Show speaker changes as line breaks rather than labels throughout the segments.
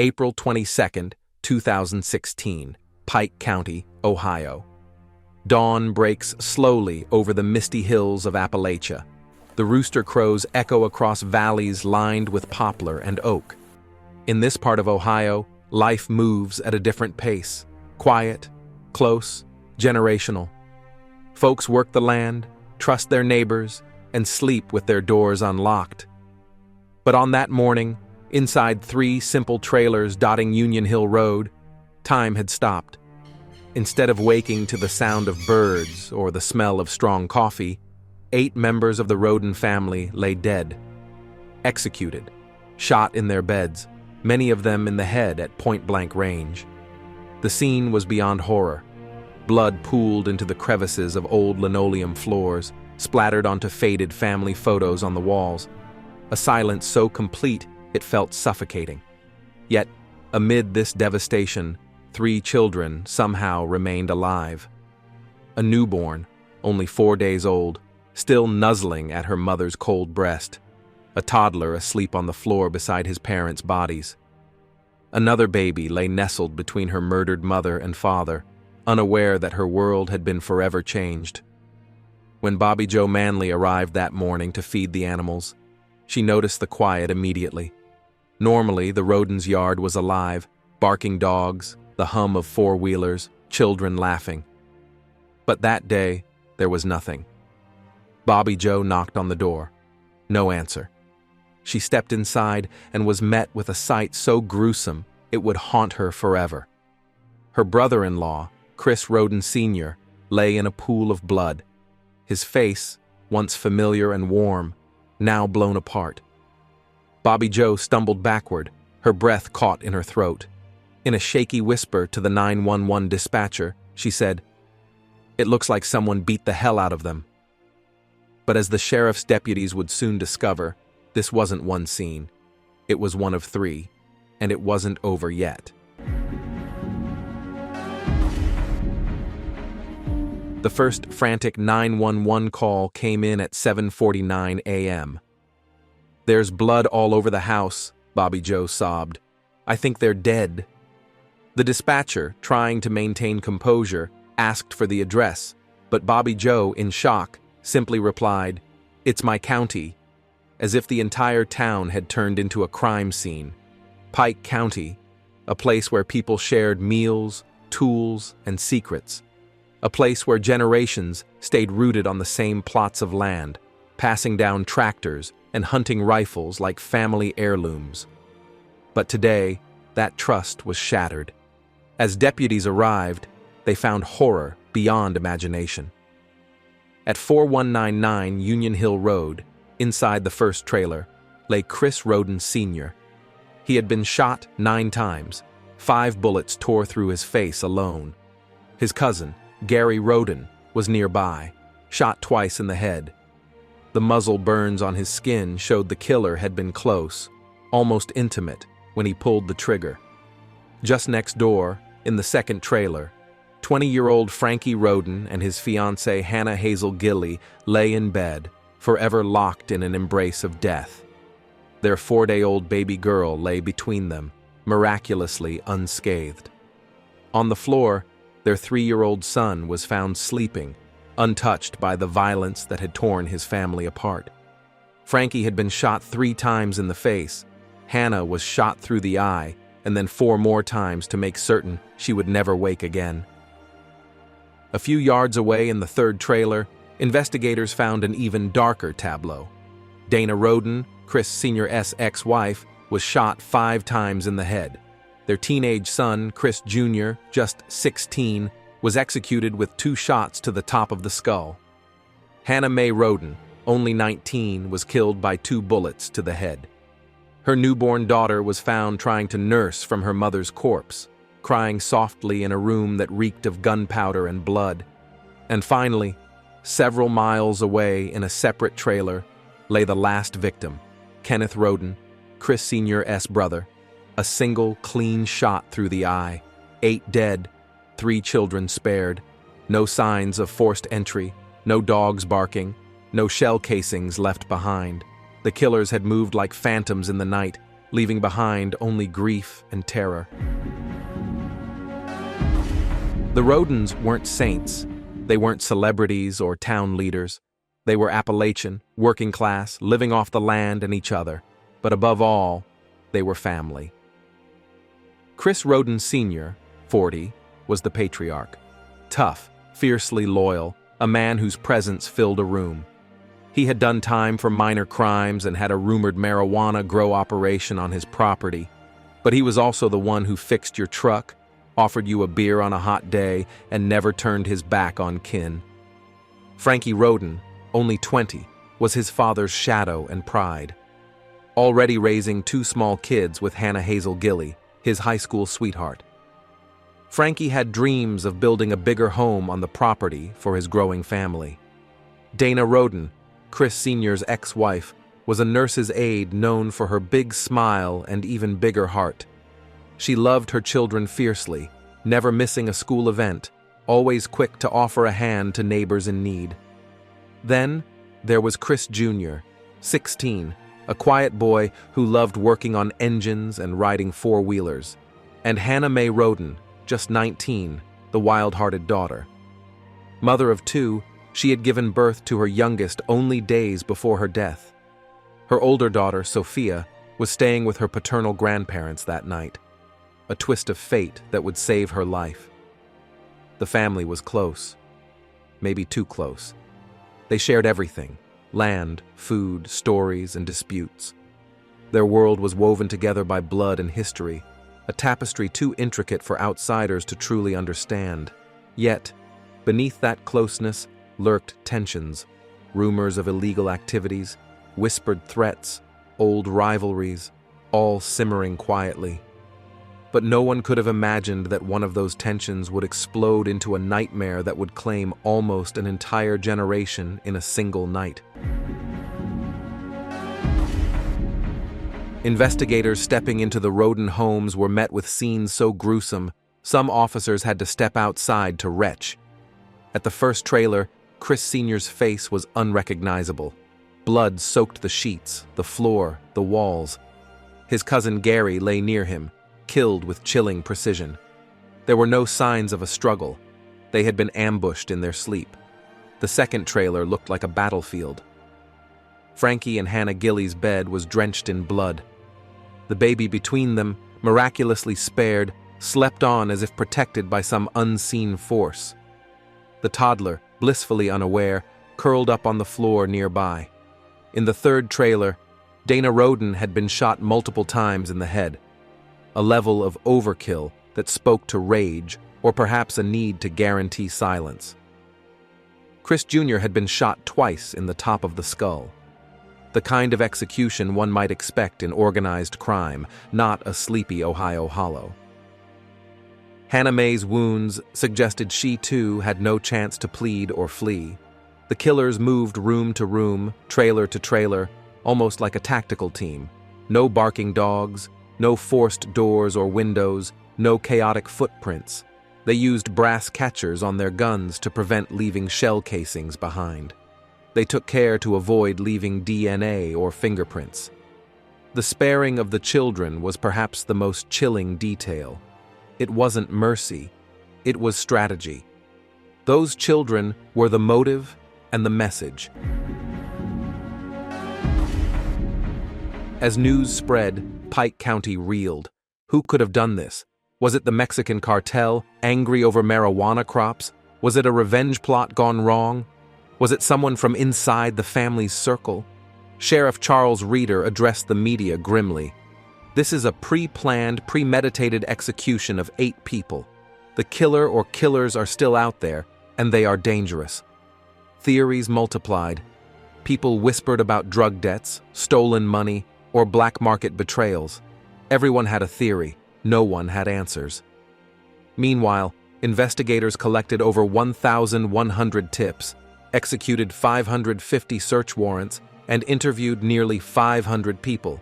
April 22, 2016, Pike County, Ohio. Dawn breaks slowly over the misty hills of Appalachia. The rooster crows echo across valleys lined with poplar and oak. In this part of Ohio, life moves at a different pace. Quiet, close, generational. Folks work the land, trust their neighbors, and sleep with their doors unlocked. But on that morning, inside 3 simple trailers dotting Union Hill Road, time had stopped. Instead of waking to the sound of birds or the smell of strong coffee, 8 members of the Roden family lay dead, executed, shot in their beds, many of them in the head at point-blank range. The scene was beyond horror. Blood pooled into the crevices of old linoleum floors, splattered onto faded family photos on the walls. A silence so complete it felt suffocating. Yet, amid this devastation, 3 children somehow remained alive. A newborn, only 4 days old, still nuzzling at her mother's cold breast. A toddler asleep on the floor beside his parents' bodies. Another baby lay nestled between her murdered mother and father, unaware that her world had been forever changed. When Bobby Jo Manley arrived that morning to feed the animals, she noticed the quiet immediately. Normally, the Rodens' yard was alive, barking dogs, the hum of 4-wheelers, children laughing. But that day, there was nothing. Bobby Jo knocked on the door. No answer. She stepped inside and was met with a sight so gruesome it would haunt her forever. Her brother-in-law, Chris Roden Sr., lay in a pool of blood. His face, once familiar and warm, now blown apart. Bobby Jo stumbled backward, her breath caught in her throat. In a shaky whisper to the 911 dispatcher, she said, "It looks like someone beat the hell out of them." But as the sheriff's deputies would soon discover, this wasn't one scene. It was one of 3, and it wasn't over yet. The first frantic 911 call came in at 7:49 a.m. "There's blood all over the house," Bobby Jo sobbed. "I think they're dead." The dispatcher, trying to maintain composure, asked for the address, but Bobby Jo, in shock, simply replied, "It's my county," as if the entire town had turned into a crime scene. Pike County, a place where people shared meals, tools, and secrets. A place where generations stayed rooted on the same plots of land, passing down tractors and hunting rifles like family heirlooms. But today, that trust was shattered. As deputies arrived, they found horror beyond imagination. At 4199 Union Hill Road, inside the first trailer, lay Chris Roden Sr. He had been shot 9 times. 5 bullets tore through his face alone. His cousin, Gary Roden, was nearby, shot twice in the head. The muzzle burns on his skin showed the killer had been close, almost intimate, when he pulled the trigger. Just next door, in the second trailer, 20-year-old Frankie Roden and his fiancée Hannah Hazel Gilley lay in bed, forever locked in an embrace of death. Their 4-day-old baby girl lay between them, miraculously unscathed. On the floor, their 3-year-old son was found sleeping, untouched by the violence that had torn his family apart. Frankie had been shot 3 times in the face. Hannah was shot through the eye, and then 4 more times to make certain she would never wake again. A few yards away in the third trailer, investigators found an even darker tableau. Dana Roden, Chris Sr.'s ex-wife, was shot 5 times in the head. Their teenage son, Chris Jr., just 16, was executed with 2 shots to the top of the skull. Hannah Mae Roden, only 19, was killed by 2 bullets to the head. Her newborn daughter was found trying to nurse from her mother's corpse, crying softly in a room that reeked of gunpowder and blood. And finally, several miles away in a separate trailer, lay the last victim, Kenneth Roden, Chris Sr.'s brother. A single, clean shot through the eye, 8 dead, 3 children spared. No signs of forced entry, no dogs barking, no shell casings left behind. The killers had moved like phantoms in the night, leaving behind only grief and terror. The Rodens weren't saints. They weren't celebrities or town leaders. They were Appalachian, working class, living off the land and each other. But above all, they were family. Chris Roden Sr., 40, was the patriarch. Tough, fiercely loyal, a man whose presence filled a room. He had done time for minor crimes and had a rumored marijuana grow operation on his property. But he was also the one who fixed your truck, offered you a beer on a hot day, and never turned his back on kin. Frankie Roden, only 20, was his father's shadow and pride. Already raising 2 small kids with Hannah Hazel Gilley, his high school sweetheart. Frankie had dreams of building a bigger home on the property for his growing family. Dana Roden, Chris Sr.'s ex-wife, was a nurse's aide known for her big smile and even bigger heart. She loved her children fiercely, never missing a school event, always quick to offer a hand to neighbors in need. Then, there was Chris Jr., 16, a quiet boy who loved working on engines and riding four-wheelers, and Hannah Mae Roden, just 19, the wild-hearted daughter. Mother of 2, she had given birth to her youngest only days before her death. Her older daughter, Sophia, was staying with her paternal grandparents that night, a twist of fate that would save her life. The family was close, maybe too close. They shared everything: land, food, stories, and disputes. Their world was woven together by blood and history, a tapestry too intricate for outsiders to truly understand. Yet, beneath that closeness lurked tensions, rumors of illegal activities, whispered threats, old rivalries, all simmering quietly. But no one could have imagined that one of those tensions would explode into a nightmare that would claim almost an entire generation in a single night. Investigators stepping into the Roden homes were met with scenes so gruesome, some officers had to step outside to retch. At the first trailer, Chris Sr.'s face was unrecognizable. Blood soaked the sheets, the floor, the walls. His cousin Gary lay near him, killed with chilling precision. There were no signs of a struggle. They had been ambushed in their sleep. The second trailer looked like a battlefield. Frankie and Hannah Gilley's bed was drenched in blood. The baby between them, miraculously spared, slept on as if protected by some unseen force. The toddler, blissfully unaware, curled up on the floor nearby. In the third trailer, Dana Roden had been shot multiple times in the head, a level of overkill that spoke to rage or perhaps a need to guarantee silence. Chris Jr. had been shot twice in the top of the skull. The kind of execution one might expect in organized crime, not a sleepy Ohio hollow. Hannah Mae's wounds suggested she too had no chance to plead or flee. The killers moved room to room, trailer to trailer, almost like a tactical team. No barking dogs, no forced doors or windows, no chaotic footprints. They used brass catchers on their guns to prevent leaving shell casings behind. They took care to avoid leaving DNA or fingerprints. The sparing of the children was perhaps the most chilling detail. It wasn't mercy, it was strategy. Those children were the motive and the message. As news spread, Pike County reeled. Who could have done this? Was it the Mexican cartel, angry over marijuana crops? Was it a revenge plot gone wrong? Was it someone from inside the family's circle? Sheriff Charles Reeder addressed the media grimly. This is a pre-planned, premeditated execution of 8 people. The killer or killers are still out there, and they are dangerous. Theories multiplied. People whispered about drug debts, stolen money, or black market betrayals. Everyone had a theory. No one had answers. Meanwhile, investigators collected over 1,100 tips, executed 550 search warrants, and interviewed nearly 500 people.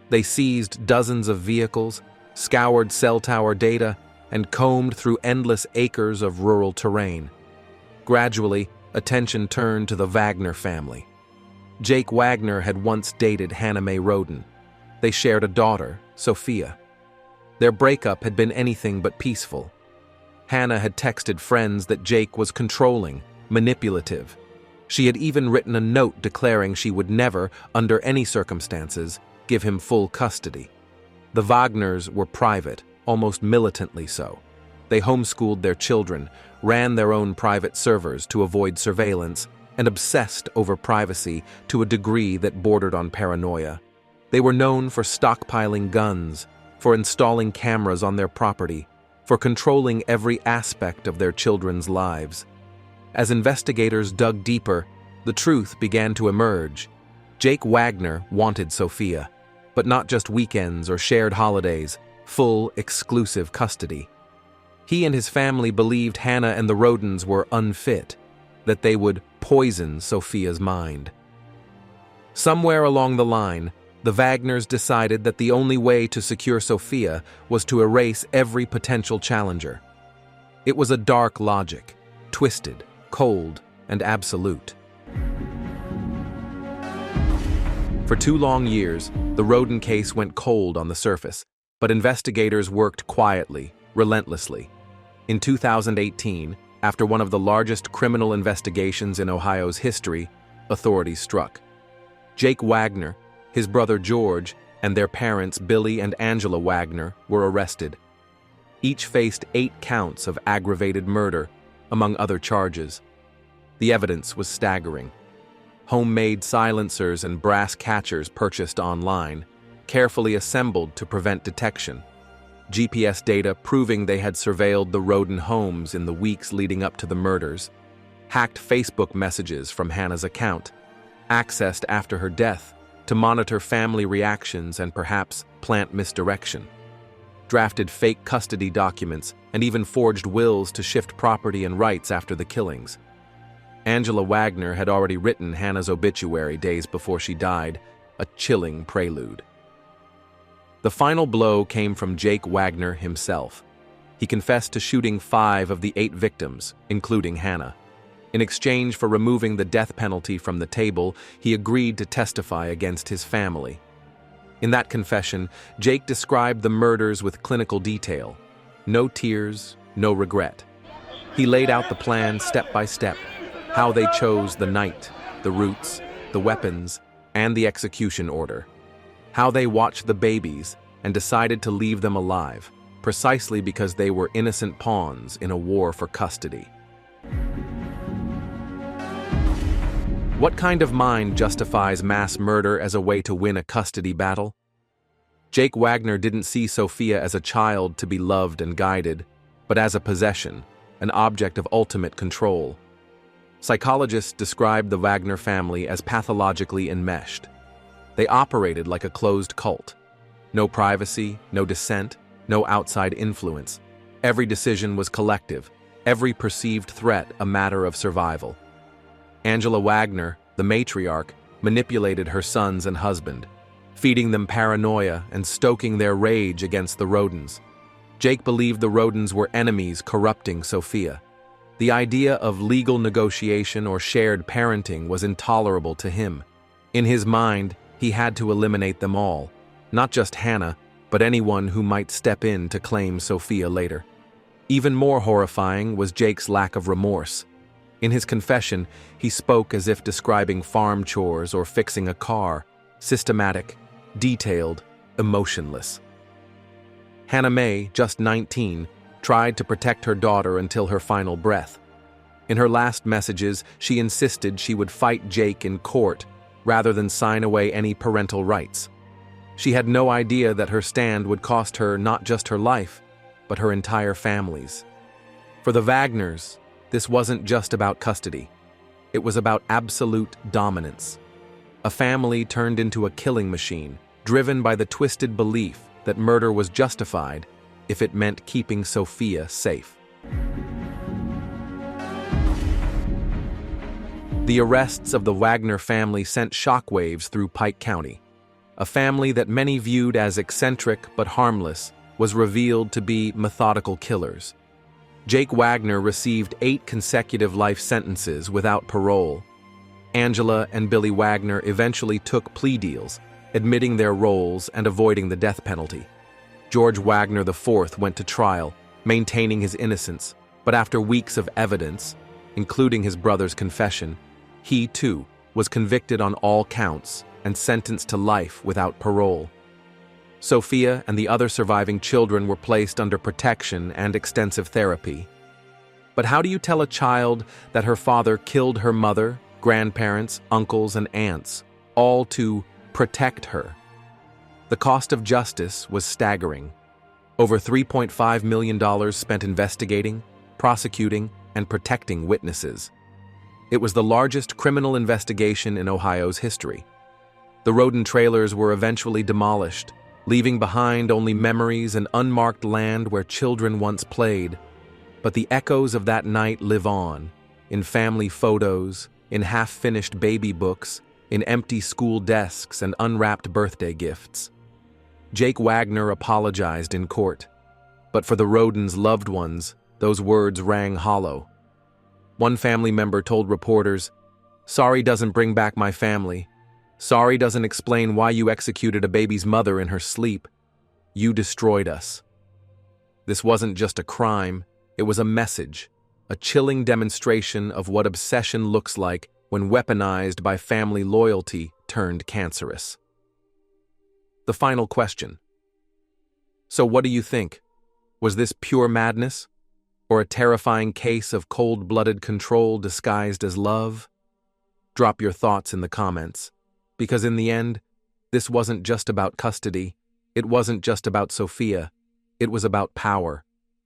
They seized dozens of vehicles, scoured cell tower data, and combed through endless acres of rural terrain. Gradually, attention turned to the Wagner family. Jake Wagner had once dated Hannah Mae Roden. They shared a daughter, Sophia. Their breakup had been anything but peaceful. Hannah had texted friends that Jake was controlling, manipulative. She had even written a note declaring she would never, under any circumstances, give him full custody. The Wagners were private, almost militantly so. They homeschooled their children, ran their own private servers to avoid surveillance, and obsessed over privacy to a degree that bordered on paranoia. They were known for stockpiling guns, for installing cameras on their property, for controlling every aspect of their children's lives. As investigators dug deeper, the truth began to emerge. Jake Wagner wanted Sophia, but not just weekends or shared holidays, full, exclusive custody. He and his family believed Hannah and the Rodens were unfit, that they would poison Sophia's mind. Somewhere along the line, the Wagners decided that the only way to secure Sophia was to erase every potential challenger. It was a dark logic, twisted, cold, and absolute. For 2 long years, the Roden case went cold on the surface, but investigators worked quietly, relentlessly. In 2018, after one of the largest criminal investigations in Ohio's history, authorities struck. Jake Wagner, his brother George, and their parents Billy and Angela Wagner were arrested. Each faced 8 counts of aggravated murder, among other charges. The evidence was staggering. Homemade silencers and brass catchers purchased online, carefully assembled to prevent detection. GPS data proving they had surveilled the Roden homes in the weeks leading up to the murders. Hacked Facebook messages from Hannah's account, accessed after her death to monitor family reactions and perhaps plant misdirection. Drafted fake custody documents and even forged wills to shift property and rights after the killings. Angela Wagner had already written Hannah's obituary days before she died, a chilling prelude. The final blow came from Jake Wagner himself. He confessed to shooting 5 of the 8 victims, including Hannah. In exchange for removing the death penalty from the table, he agreed to testify against his family. In that confession, Jake described the murders with clinical detail. No tears, no regret. He laid out the plan step by step, how they chose the night, the routes, the weapons, and the execution order. How they watched the babies and decided to leave them alive, precisely because they were innocent pawns in a war for custody. What kind of mind justifies mass murder as a way to win a custody battle? Jake Wagner didn't see Sophia as a child to be loved and guided, but as a possession, an object of ultimate control. Psychologists described the Wagner family as pathologically enmeshed. They operated like a closed cult. No privacy, no dissent, no outside influence. Every decision was collective, every perceived threat a matter of survival. Angela Wagner, the matriarch, manipulated her sons and husband, feeding them paranoia and stoking their rage against the Rodens. Jake believed the Rodens were enemies corrupting Sophia. The idea of legal negotiation or shared parenting was intolerable to him. In his mind, he had to eliminate them all, not just Hannah, but anyone who might step in to claim Sophia later. Even more horrifying was Jake's lack of remorse. In his confession, he spoke as if describing farm chores or fixing a car, systematic, detailed, emotionless. Hannah Mae, just 19, tried to protect her daughter until her final breath. In her last messages, she insisted she would fight Jake in court rather than sign away any parental rights. She had no idea that her stand would cost her not just her life, but her entire family's. For the Wagners, this wasn't just about custody. It was about absolute dominance. A family turned into a killing machine, driven by the twisted belief that murder was justified if it meant keeping Sophia safe. The arrests of the Wagner family sent shockwaves through Pike County. A family that many viewed as eccentric but harmless was revealed to be methodical killers. Jake Wagner received 8 consecutive life sentences without parole. Angela and Billy Wagner eventually took plea deals, admitting their roles and avoiding the death penalty. George Wagner IV went to trial, maintaining his innocence, but after weeks of evidence, including his brother's confession, he, too, was convicted on all counts and sentenced to life without parole. Sophia and the other surviving children were placed under protection and extensive therapy. But how do you tell a child that her father killed her mother, grandparents, uncles, and aunts, all to protect her? The cost of justice was staggering. Over $3.5 million spent investigating, prosecuting, and protecting witnesses. It was the largest criminal investigation in Ohio's history. The Roden trailers were eventually demolished, leaving behind only memories and unmarked land where children once played. But the echoes of that night live on, in family photos, in half-finished baby books, in empty school desks and unwrapped birthday gifts. Jake Wagner apologized in court, but for the Rodens' loved ones, those words rang hollow. One family member told reporters, "Sorry doesn't bring back my family. Sorry doesn't explain why you executed a baby's mother in her sleep. You destroyed us." This wasn't just a crime, it was a message, a chilling demonstration of what obsession looks like when weaponized by family loyalty turned cancerous. The final question. So what do you think? Was this pure madness? Or a terrifying case of cold-blooded control disguised as love? Drop your thoughts in the comments, because in the end, this wasn't just about custody, it wasn't just about Sophia, it was about power,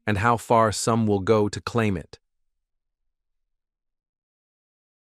and how far some will go to claim it.